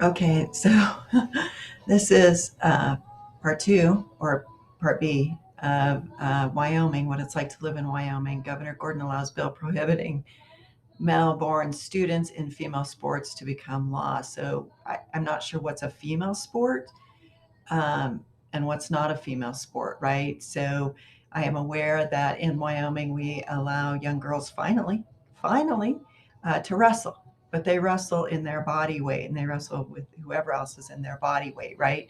Okay, so this is part two or part B of Wyoming, what it's like to live in Wyoming. Governor Gordon allows bill prohibiting male-born students in female sports to become law. So I'm not sure what's a female sport and what's not a female sport, right? So I am aware that in Wyoming we allow young girls finally, to wrestle, but they wrestle in their body weight and they wrestle with whoever else is in their body weight, right?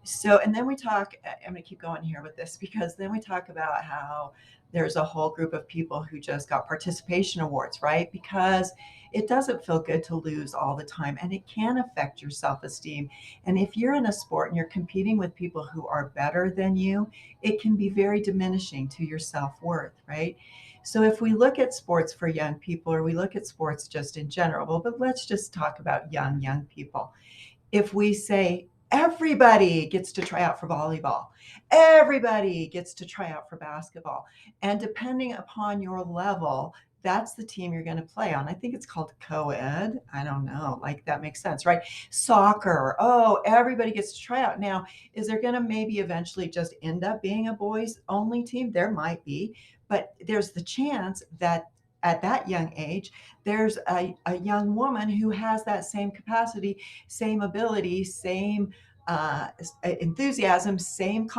So, and then we talk, I'm going to keep going here with this because then we talk about how there's a whole group of people who just got participation awards, right? Because it doesn't feel good to lose all the time and it can affect your self esteem. And if you're in a sport and you're competing with people who are better than you, it can be very diminishing to your self worth, right? So if we look at sports for young people or we look at sports just in general, well, but let's just talk about young people. If we say everybody gets to try out for volleyball, everybody gets to try out for basketball, and depending upon your level, that's the team you're going to play on. I think it's called co-ed. I don't know. Like that makes sense, right? Soccer. Oh, everybody gets to try out. Now, is there going to maybe eventually just end up being a boys only team? There might be, but there's the chance that at that young age, there's a young woman who has that same capacity, same ability, same enthusiasm, same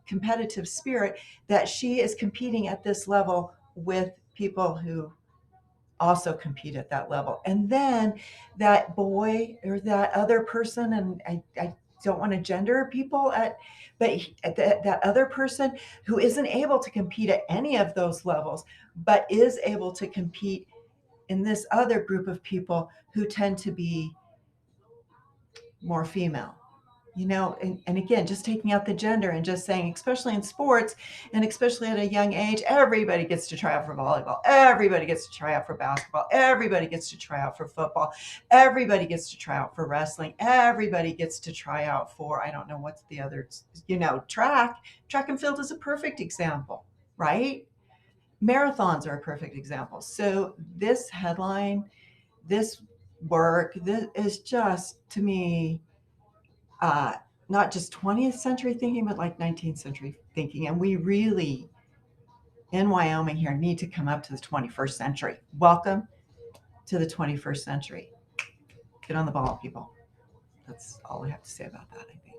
competitive spirit, that she is competing at this level with people who also compete at that level. And then that boy or that other person, and I don't want to gender people but that other person who isn't able to compete at any of those levels, but is able to compete in this other group of people who tend to be more female, and again, just taking out the gender and just saying, especially in sports and especially at a young age, everybody gets to try out for volleyball, everybody gets to try out for basketball, everybody gets to try out for football, everybody gets to try out for wrestling, everybody gets to try out for, I don't know what's the other, track and field is a perfect example, right? Marathons are a perfect example. So this headline, this work, this is just to me uh, not just 20th century thinking, but like 19th century thinking. And we really, in Wyoming here, need to come up to the 21st century. Welcome to the 21st century. Get on the ball, people. That's all I have to say about that, I think.